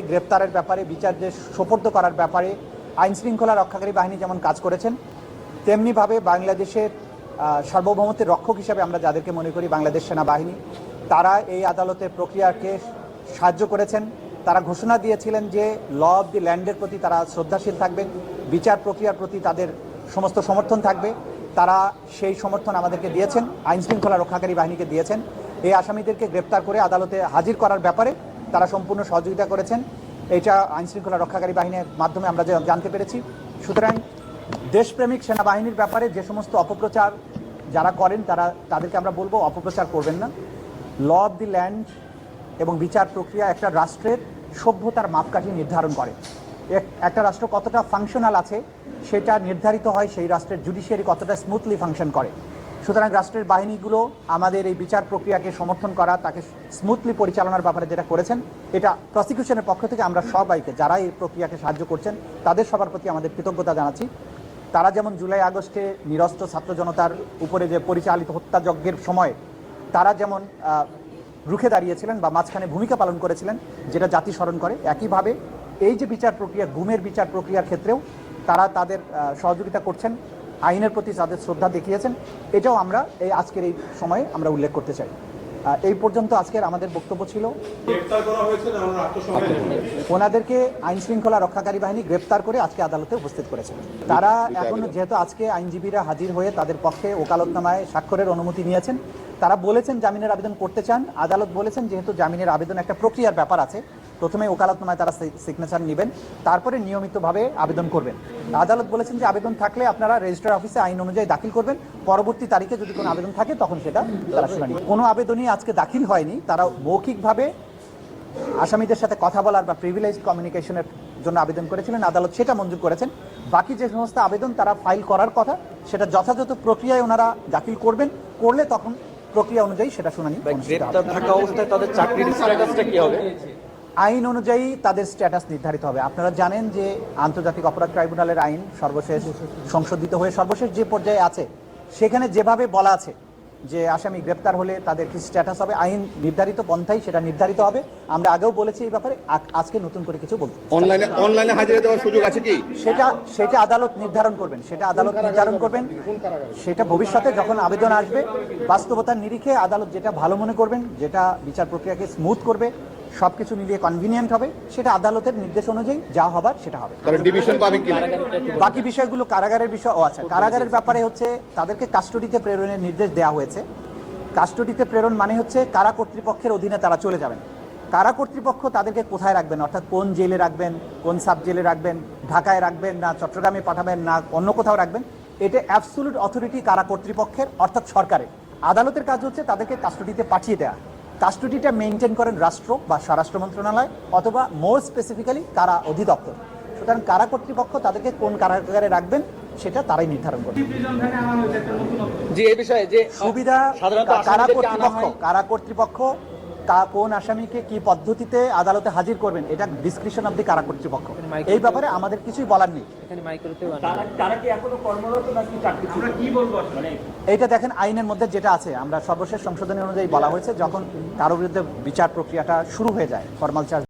গ্রেপ্তারের ব্যাপারে, বিচার যে সোপর্দ করার ব্যাপারে আইন শৃঙ্খলা রক্ষাকারী বাহিনী যেমন কাজ করেছেন, তেমনিভাবে বাংলাদেশের সার্বভৌমত্বের রক্ষক হিসাবে আমরা যাদেরকে মনে করি বাংলাদেশ সেনাবাহিনী, তারা এই আদালতের প্রক্রিয়াকে সাহায্য করেছেন। তারা ঘোষণা দিয়েছিলেন যে ল অব দি ল্যান্ডের প্রতি তারা শ্রদ্ধাশীল থাকবেন, বিচার প্রক্রিয়ার প্রতি তাদের সমস্ত সমর্থন থাকবে। তারা সেই সমর্থন আমাদেরকে দিয়েছেন, আইন শৃঙ্খলা রক্ষাকারী বাহিনীকে দিয়েছেন। এই আসামিদেরকে গ্রেপ্তার করে আদালতে হাজির করার ব্যাপারে তারা সম্পূর্ণ সহযোগিতা করেছেন। এটা আইন শৃঙ্খলা রক্ষাকারী বাহিনীর মাধ্যমে আমরা জানতে পেরেছি। সুতরাং দেশপ্রেমিক সেনাবাহিনীর ব্যাপারে যে সমস্ত অপপ্রচার যারা করেন তাদেরকে আমরা বলবো অপপ্রচার করবেন না। ল অব দি ল্যান্ড এবং বিচার প্রক্রিয়া একটা রাষ্ট্রের সভ্যতার মাপকাঠি নির্ধারণ করে। একটা রাষ্ট্র কতটা ফাংশনাল আছে সেটা নির্ধারিত হয় সেই রাষ্ট্রের জুডিশিয়ারি কতটা স্মুথলি ফাংশন করে। সুতরাং রাষ্ট্রের বাহিনীগুলো আমাদের এই বিচার প্রক্রিয়াকে সমর্থন করা, তাকে স্মুথলি পরিচালনার ব্যাপারে যেটা করেছেন, এটা প্রসিকিউশনের পক্ষ থেকে আমরা সবাইকে যারা এই প্রক্রিয়াকে সাহায্য করছেন তাদের সবার প্রতি আমাদের কৃতজ্ঞতা জানাচ্ছি। তারা যেমন জুলাই আগস্টে নিরস্ত্র ছাত্র জনতার উপরে যে পরিচালিত হত্যাযজ্ঞের সময় তারা যেমন রুখে দাঁড়িয়েছিলেন বা মাঝখানে ভূমিকা পালন করেছিলেন, যেটা জাতি স্মরণ করে, একইভাবে এই যে বিচার প্রক্রিয়া, গুমের বিচার প্রক্রিয়ার ক্ষেত্রেও তারা তাদের সহযোগিতা করছেন, আইনের প্রতি তাদের শ্রদ্ধা দেখিয়েছেন। এটাও আমরা এই আজকের এই সময়ে আমরা উল্লেখ করতে চাই। এই পর্যন্ত আজকের আমাদের বক্তব্য ছিল। ওনাদেরকে আইন শৃঙ্খলা রক্ষাকারী বাহিনী গ্রেপ্তার করে আজকে আদালতে উপস্থিত করেছে। তারা এখনো যেহেতু আজকে আইনজীবীরা হাজির হয়ে তাদের পক্ষে ওকালতনামায় স্বাক্ষরের অনুমতি নিয়েছেন, তারা বলেছেন জামিনের আবেদন করতে চান। আদালত বলেছেন যেহেতু জামিনের আবেদন একটা প্রক্রিয়ার ব্যাপার আছে, প্রথমে ওকালতনামায় তারা সিগনেচার নেবেন, তারপরে নিয়মিতভাবে আবেদন করবেন। আদালত বলেছেন যে আবেদন থাকলে আপনারা রেজিস্ট্রার অফিসে আইন অনুযায়ী দাখিল করবেন, পরবর্তী তারিখে যদি কোনো আবেদন থাকে তখন সেটা তারা শুনানি। কোনো আবেদনই আজকে দাখিল হয়নি। তারা মৌখিকভাবে আসামিদের সাথে কথা বলার বা প্রিভিলেজ কমিউনিকেশনের জন্য আবেদন করেছিলেন, আদালত সেটা মঞ্জুর করেছেন। বাকি যে সমস্ত আবেদন তারা ফাইল করার কথা সেটা যথাযথ প্রক্রিয়ায় ওনারা দাখিল করবেন, করলে তখন প্রক্রিয়া অনুযায়ী সেটা শুনানি। আইন অনুযায়ী তাদের স্ট্যাটাস নির্ধারিত হবে। আপনারা জানেন যে আন্তর্জাতিক অপরাধ ট্রাইব্যুনালের আইন সর্বশেষ সংশোধিত হয়ে সর্বশেষ যে পর্যায়ে আছে সেখানে যেভাবে বলা আছে যে আসামি গ্রেপ্তার হলে তাদের কি স্ট্যাটাস হবে, আইন নির্ধারিত পন্থাই সেটা নির্ধারিত হবে। আমরা আগেও বলেছি এই ব্যাপারে, আজকে নতুন করে কিছু বলতে। অনলাইনে হাজিরা দেওয়ার সুযোগ আছে কি? সেটা আদালত নির্ধারণ করবেন, সেটা ভবিষ্যতে যখন আবেদন আসবে বাস্তবতার নিরিখে আদালত যেটা ভালো মনে করবেন, যেটা বিচার প্রক্রিয়াকে স্মুথ করবে, সবকিছু মিলিয়ে কনভিনিয়েন্ট হবে, সেটা আদালতের নির্দেশ অনুযায়ী যা হবার সেটা হবে। বাকি বিষয়গুলো কারাগারের বিষয়। আচ্ছা, কারাগারের ব্যাপারে হচ্ছে তাদেরকে কাস্টডিতে প্রেরণের নির্দেশ দেওয়া হয়েছে। কাস্টডিতে প্রেরণ মানে হচ্ছে কারা কর্তৃপক্ষের অধীনে তারা চলে যাবেন। কারা কর্তৃপক্ষ তাদেরকে কোথায় রাখবেন, অর্থাৎ কোন জেলে রাখবেন, কোন সাব জেলে রাখবেন, ঢাকায় রাখবেন না চট্টগ্রামে পাঠাবেন না অন্য কোথাও রাখবেন, এটা অ্যাবসোলুট অথরিটি কারা কর্তৃপক্ষের, অর্থাৎ সরকারের। আদালতের কাজ হচ্ছে তাদেরকে কাস্টডিতে পাঠিয়ে দেওয়া। কাস্টডিটা মেনটেন করেন রাষ্ট্র বা স্বরাষ্ট্র মন্ত্রণালয় অথবা মোর স্পেসিফিক্যালি কারা অধিদপ্তর। সুতরাং কারা কর্তৃপক্ষ তাদেরকে কোন কারাগারে রাখবেন সেটা তারাই নির্ধারণ করবে। যে এই বিষয়ে যে সুবিধা কারা কর্তৃপক্ষ কোন আসামিকে কি পদ্ধতিতে আদালতে হাজির করবেন এটা ডিসক্রিপশন অব দি কারা কর্তৃপক্ষ। এই ব্যাপারে আমাদের কিছুই বলার নেই। এইটা দেখেন আইনের মধ্যে যেটা আছে, আমরা সর্বশেষ সংশোধনী অনুযায়ী বলা হয়েছে যখন কারো বিরুদ্ধে বিচার প্রক্রিয়াটা শুরু হয়ে যায়, ফর্মাল চার্জ